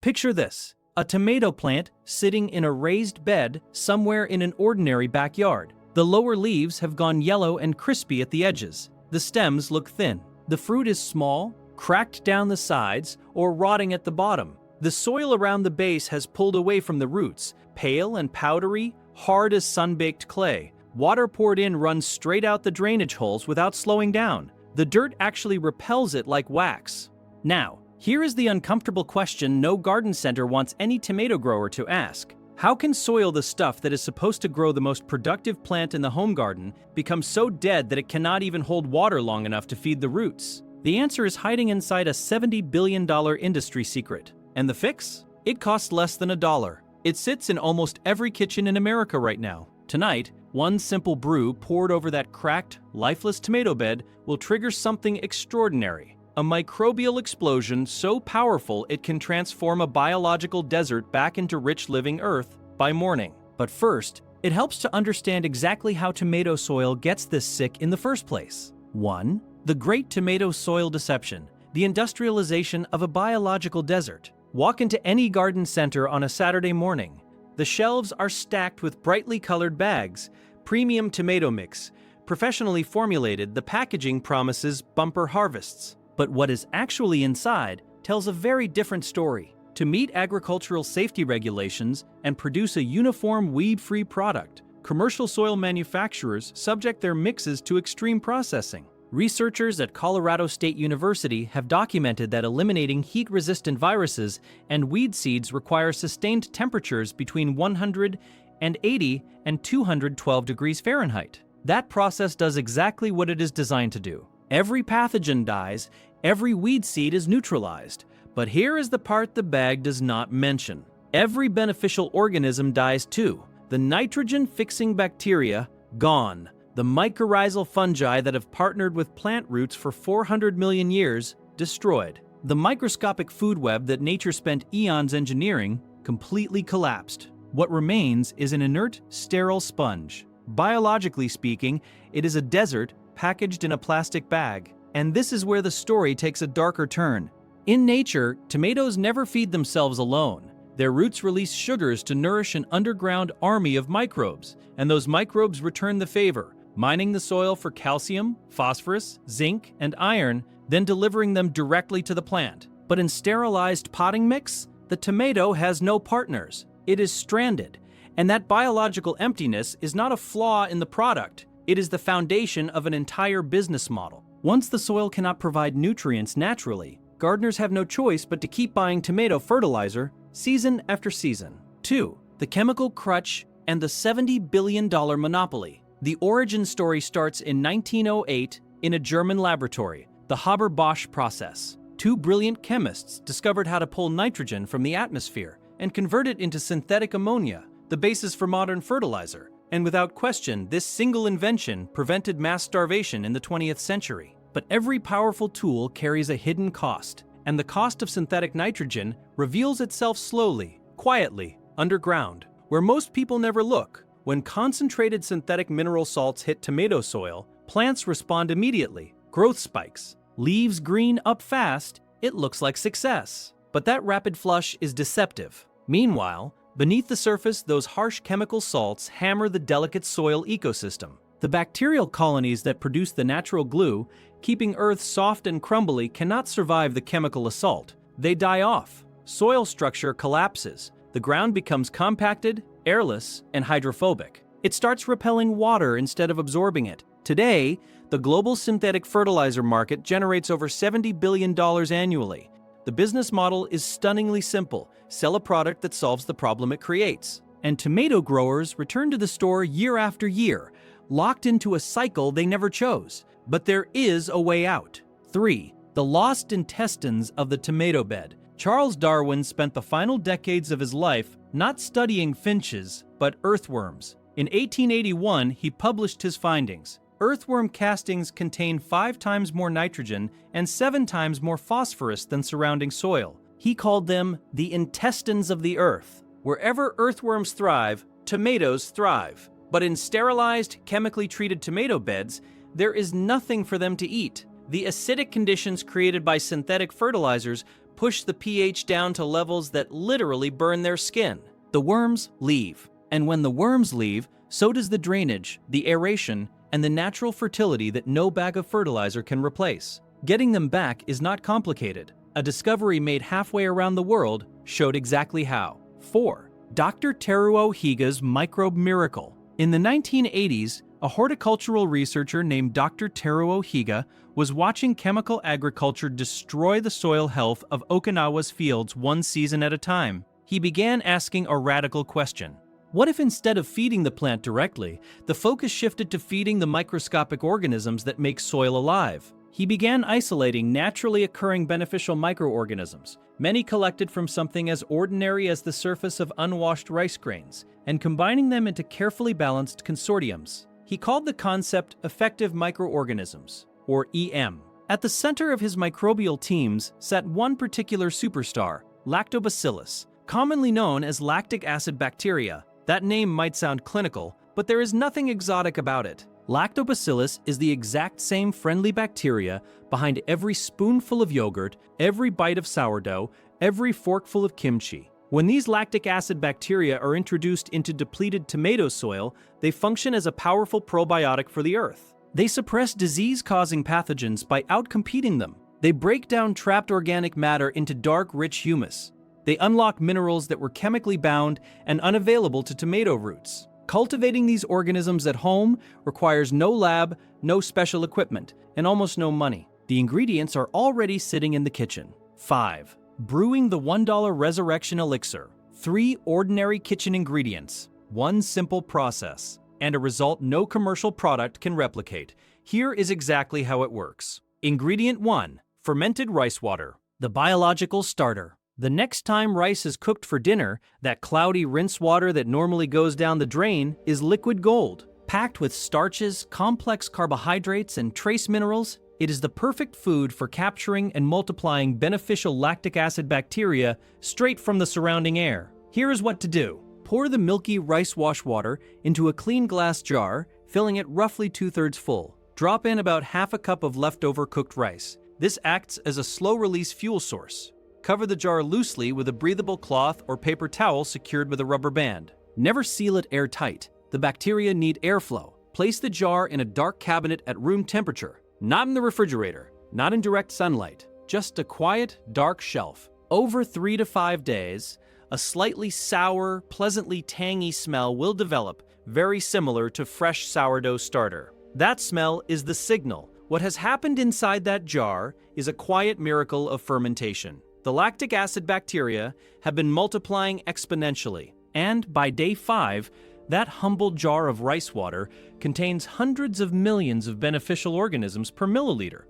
Picture this: a tomato plant sitting in a raised bed somewhere in an ordinary backyard. The lower leaves have gone yellow and crispy at the edges. The stems look thin. The fruit is small, cracked down the sides, or rotting at the bottom. The soil around the base has pulled away from the roots, pale and powdery, hard as sun-baked clay. Water poured in runs straight out the drainage holes without slowing down. The dirt actually repels it like wax. Now, here is the uncomfortable question no garden center wants any tomato grower to ask. How can soil, the stuff that is supposed to grow the most productive plant in the home garden, become so dead that it cannot even hold water long enough to feed the roots? The answer is hiding inside a $70 billion industry secret. And the fix? It costs less than $1. It sits in almost every kitchen in America right now. Tonight, one simple brew poured over that cracked, lifeless tomato bed will trigger something extraordinary. A microbial explosion so powerful it can transform a biological desert back into rich living earth by morning. But first, it helps to understand exactly how tomato soil gets this sick in the first place. 1. The Great Tomato Soil Deception, the industrialization of a biological desert. Walk into any garden center on a Saturday morning. The shelves are stacked with brightly colored bags, premium tomato mix. Professionally formulated, the packaging promises bumper harvests. But what is actually inside tells a very different story. To meet agricultural safety regulations and produce a uniform weed-free product, commercial soil manufacturers subject their mixes to extreme processing. Researchers at Colorado State University have documented that eliminating heat-resistant viruses and weed seeds require sustained temperatures between 180 and 212 degrees Fahrenheit. That process does exactly what it is designed to do. Every pathogen dies, every weed seed is neutralized. But here is the part the bag does not mention. Every beneficial organism dies too. The nitrogen-fixing bacteria, gone. The mycorrhizal fungi that have partnered with plant roots for 400 million years, destroyed. The microscopic food web that nature spent eons engineering, completely collapsed. What remains is an inert, sterile sponge. Biologically speaking, it is a desert packaged in a plastic bag. And this is where the story takes a darker turn. In nature, tomatoes never feed themselves alone. Their roots release sugars to nourish an underground army of microbes, and those microbes return the favor, mining the soil for calcium, phosphorus, zinc, and iron, then delivering them directly to the plant. But in sterilized potting mix, the tomato has no partners. It is stranded. And that biological emptiness is not a flaw in the product. It is the foundation of an entire business model. Once the soil cannot provide nutrients naturally, gardeners have no choice but to keep buying tomato fertilizer season after season. 2. The chemical crutch and the $70 billion monopoly. The origin story starts in 1908 in a German laboratory, the Haber-Bosch process. Two brilliant chemists discovered how to pull nitrogen from the atmosphere and convert it into synthetic ammonia, the basis for modern fertilizer. And without question, this single invention prevented mass starvation in the 20th century. But every powerful tool carries a hidden cost, and the cost of synthetic nitrogen reveals itself slowly, quietly, underground, where most people never look. When concentrated synthetic mineral salts hit tomato soil, plants respond immediately. Growth spikes. Leaves green up fast, it looks like success. But that rapid flush is deceptive. Meanwhile, beneath the surface, those harsh chemical salts hammer the delicate soil ecosystem. The bacterial colonies that produce the natural glue, keeping earth soft and crumbly, cannot survive the chemical assault. They die off. Soil structure collapses. The ground becomes compacted, airless, and hydrophobic. It starts repelling water instead of absorbing it. Today, the global synthetic fertilizer market generates over $70 billion annually. The business model is stunningly simple. Sell a product that solves the problem it creates. And tomato growers return to the store year after year, locked into a cycle they never chose. But there is a way out. 3. The lost intestines of the tomato bed. Charles Darwin spent the final decades of his life not studying finches, but earthworms. In 1881, he published his findings. Earthworm castings contain 5 times more nitrogen and 7 times more phosphorus than surrounding soil. He called them the intestines of the earth. Wherever earthworms thrive, tomatoes thrive. But in sterilized, chemically treated tomato beds, there is nothing for them to eat. The acidic conditions created by synthetic fertilizers push the pH down to levels that literally burn their skin. The worms leave. And when the worms leave, so does the drainage, the aeration, and the natural fertility that no bag of fertilizer can replace. Getting them back is not complicated. A discovery made halfway around the world showed exactly how. 4. Dr. Teruo Higa's microbe miracle. In the 1980s, a horticultural researcher named Dr. Teruo Higa was watching chemical agriculture destroy the soil health of Okinawa's fields one season at a time. He began asking a radical question. What if instead of feeding the plant directly, the focus shifted to feeding the microscopic organisms that make soil alive? He began isolating naturally occurring beneficial microorganisms, many collected from something as ordinary as the surface of unwashed rice grains, and combining them into carefully balanced consortiums. He called the concept effective microorganisms, or EM. At the center of his microbial teams sat one particular superstar, Lactobacillus, commonly known as lactic acid bacteria. That name might sound clinical, but there is nothing exotic about it. Lactobacillus is the exact same friendly bacteria behind every spoonful of yogurt, every bite of sourdough, every forkful of kimchi. When these lactic acid bacteria are introduced into depleted tomato soil, they function as a powerful probiotic for the earth. They suppress disease-causing pathogens by outcompeting them. They break down trapped organic matter into dark, rich humus. They unlock minerals that were chemically bound and unavailable to tomato roots. Cultivating these organisms at home requires no lab, no special equipment, and almost no money. The ingredients are already sitting in the kitchen. 5. Brewing the $1 resurrection elixir. 3 ordinary kitchen ingredients, 1 simple process, and a result no commercial product can replicate. Here is exactly how it works. Ingredient 1. Fermented rice water, the biological starter. The next time rice is cooked for dinner, that cloudy rinse water that normally goes down the drain is liquid gold. Packed with starches, complex carbohydrates, and trace minerals, it is the perfect food for capturing and multiplying beneficial lactic acid bacteria straight from the surrounding air. Here is what to do. Pour the milky rice wash water into a clean glass jar, filling it roughly 2/3 full. Drop in about half a cup of leftover cooked rice. This acts as a slow-release fuel source. Cover the jar loosely with a breathable cloth or paper towel secured with a rubber band. Never seal it airtight. The bacteria need airflow. Place the jar in a dark cabinet at room temperature, not in the refrigerator, not in direct sunlight, just a quiet, dark shelf. Over 3 to 5 days, a slightly sour, pleasantly tangy smell will develop, very similar to fresh sourdough starter. That smell is the signal. What has happened inside that jar is a quiet miracle of fermentation. The lactic acid bacteria have been multiplying exponentially, and by day 5, that humble jar of rice water contains hundreds of millions of beneficial organisms per milliliter,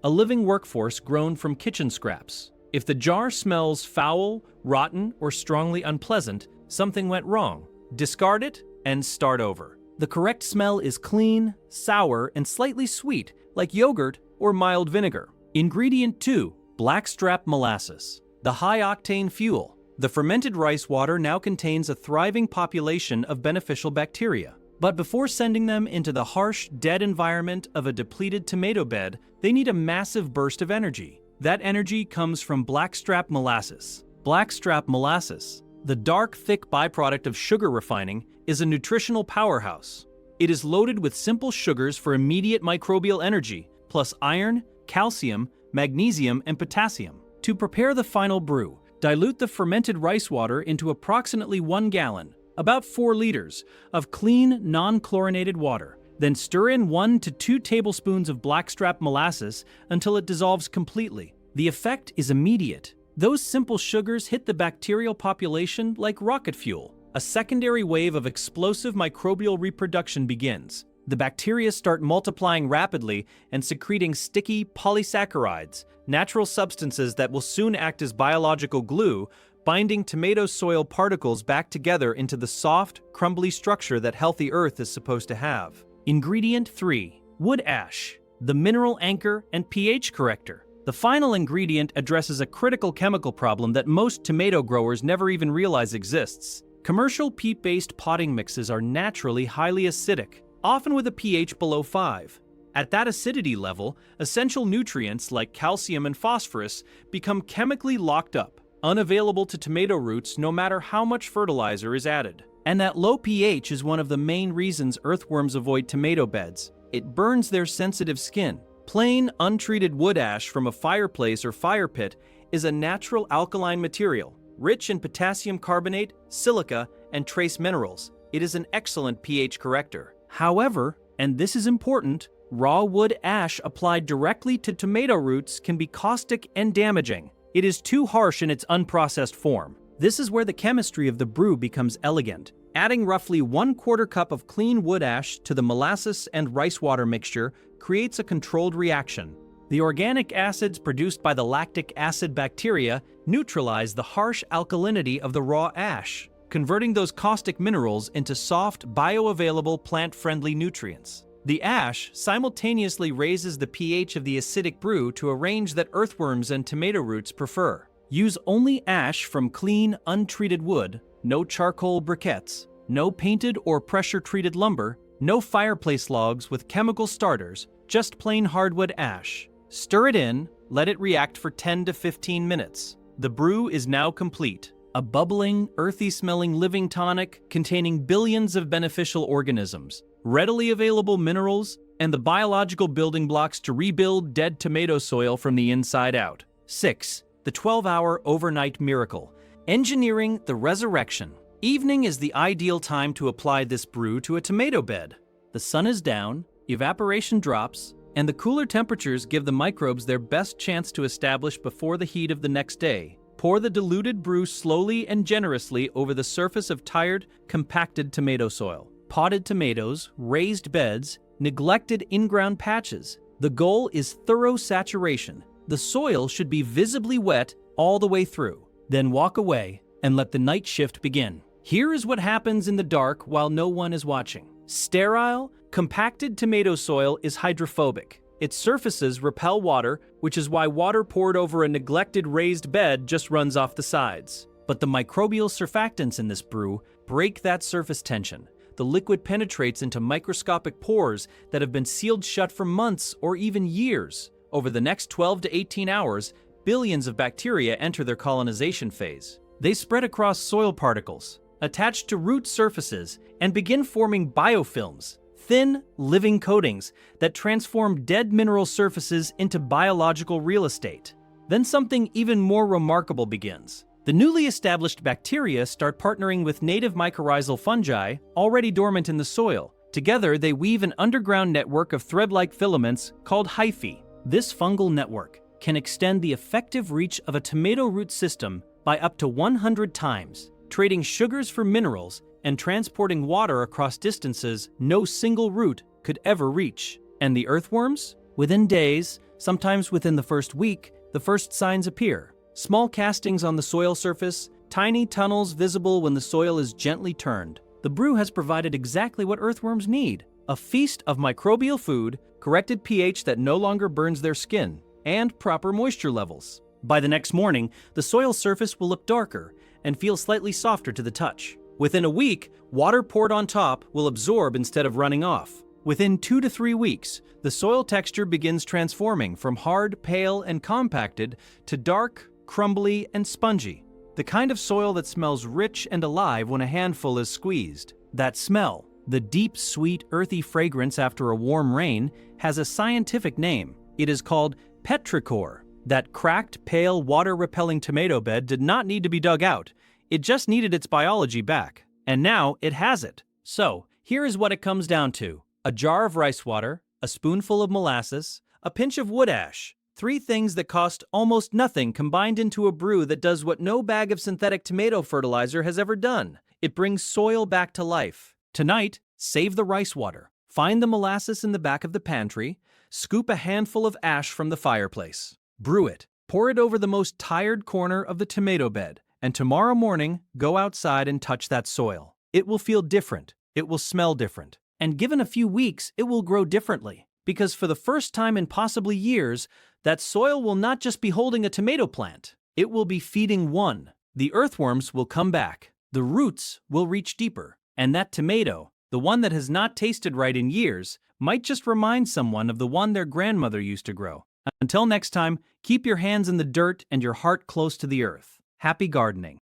a living workforce grown from kitchen scraps. If the jar smells foul, rotten, or strongly unpleasant, something went wrong. Discard it and start over. The correct smell is clean, sour, and slightly sweet, like yogurt or mild vinegar. Ingredient 2. Blackstrap molasses, the high-octane fuel. The fermented rice water now contains a thriving population of beneficial bacteria. But before sending them into the harsh, dead environment of a depleted tomato bed, they need a massive burst of energy. That energy comes from blackstrap molasses. Blackstrap molasses, the dark, thick byproduct of sugar refining, is a nutritional powerhouse. It is loaded with simple sugars for immediate microbial energy, plus iron, calcium, magnesium, and potassium. To prepare the final brew, dilute the fermented rice water into approximately 1 gallon, about 4 liters, of clean, non-chlorinated water. Then stir in 1 to 2 tablespoons of blackstrap molasses until it dissolves completely. The effect is immediate. Those simple sugars hit the bacterial population like rocket fuel. A secondary wave of explosive microbial reproduction begins. The bacteria start multiplying rapidly and secreting sticky polysaccharides, natural substances that will soon act as biological glue, binding tomato soil particles back together into the soft, crumbly structure that healthy earth is supposed to have. Ingredient 3. Wood ash, the mineral anchor and pH corrector. The final ingredient addresses a critical chemical problem that most tomato growers never even realize exists. Commercial peat-based potting mixes are naturally highly acidic, often with a pH below 5. At that acidity level, essential nutrients like calcium and phosphorus become chemically locked up, unavailable to tomato roots no matter how much fertilizer is added. And that low pH is one of the main reasons earthworms avoid tomato beds. It burns their sensitive skin. Plain, untreated wood ash from a fireplace or fire pit is a natural alkaline material, rich in potassium carbonate, silica, and trace minerals. It is an excellent pH corrector. However, and this is important, raw wood ash applied directly to tomato roots can be caustic and damaging. It is too harsh in its unprocessed form. This is where the chemistry of the brew becomes elegant. Adding roughly 1/4 cup of clean wood ash to the molasses and rice water mixture creates a controlled reaction. The organic acids produced by the lactic acid bacteria neutralize the harsh alkalinity of the raw ash, converting those caustic minerals into soft, bioavailable, plant-friendly nutrients. The ash simultaneously raises the pH of the acidic brew to a range that earthworms and tomato roots prefer. Use only ash from clean, untreated wood, no charcoal briquettes, no painted or pressure-treated lumber, no fireplace logs with chemical starters, just plain hardwood ash. Stir it in, let it react for 10 to 15 minutes. The brew is now complete. A bubbling, earthy-smelling living tonic containing billions of beneficial organisms, readily available minerals, and the biological building blocks to rebuild dead tomato soil from the inside out. 6. The 12-hour overnight miracle. Engineering the resurrection. Evening is the ideal time to apply this brew to a tomato bed. The sun is down, evaporation drops, and the cooler temperatures give the microbes their best chance to establish before the heat of the next day. Pour the diluted brew slowly and generously over the surface of tired, compacted tomato soil. Potted tomatoes, raised beds, neglected in-ground patches. The goal is thorough saturation. The soil should be visibly wet all the way through. Then walk away and let the night shift begin. Here is what happens in the dark while no one is watching. Sterile, compacted tomato soil is hydrophobic. Its surfaces repel water, which is why water poured over a neglected raised bed just runs off the sides. But the microbial surfactants in this brew break that surface tension. The liquid penetrates into microscopic pores that have been sealed shut for months or even years. Over the next 12 to 18 hours, billions of bacteria enter their colonization phase. They spread across soil particles, attach to root surfaces, and begin forming biofilms, thin, living coatings that transform dead mineral surfaces into biological real estate. Then something even more remarkable begins. The newly established bacteria start partnering with native mycorrhizal fungi already dormant in the soil. Together, they weave an underground network of thread-like filaments called hyphae. This fungal network can extend the effective reach of a tomato root system by up to 100 times, trading sugars for minerals and transporting water across distances no single root could ever reach. And the earthworms? Within days, sometimes within the first week, the first signs appear. Small castings on the soil surface, tiny tunnels visible when the soil is gently turned. The brew has provided exactly what earthworms need: a feast of microbial food, corrected pH that no longer burns their skin, and proper moisture levels. By the next morning, the soil surface will look darker and feel slightly softer to the touch. Within a week, water poured on top will absorb instead of running off. Within 2 to 3 weeks, the soil texture begins transforming from hard, pale, and compacted to dark, crumbly, and spongy. The kind of soil that smells rich and alive when a handful is squeezed. That smell, the deep, sweet, earthy fragrance after a warm rain, has a scientific name. It is called petrichor. That cracked, pale, water-repelling tomato bed did not need to be dug out. It just needed its biology back. And now it has it. So, here is what it comes down to: a jar of rice water, a spoonful of molasses, a pinch of wood ash. 3 things that cost almost nothing combined into a brew that does what no bag of synthetic tomato fertilizer has ever done. It brings soil back to life. Tonight, save the rice water. Find the molasses in the back of the pantry. Scoop a handful of ash from the fireplace. Brew it. Pour it over the most tired corner of the tomato bed. And tomorrow morning, go outside and touch that soil. It will feel different. It will smell different. And given a few weeks, it will grow differently. Because for the first time in possibly years, that soil will not just be holding a tomato plant. It will be feeding one. The earthworms will come back. The roots will reach deeper. And that tomato, the one that has not tasted right in years, might just remind someone of the one their grandmother used to grow. Until next time, keep your hands in the dirt and your heart close to the earth. Happy gardening.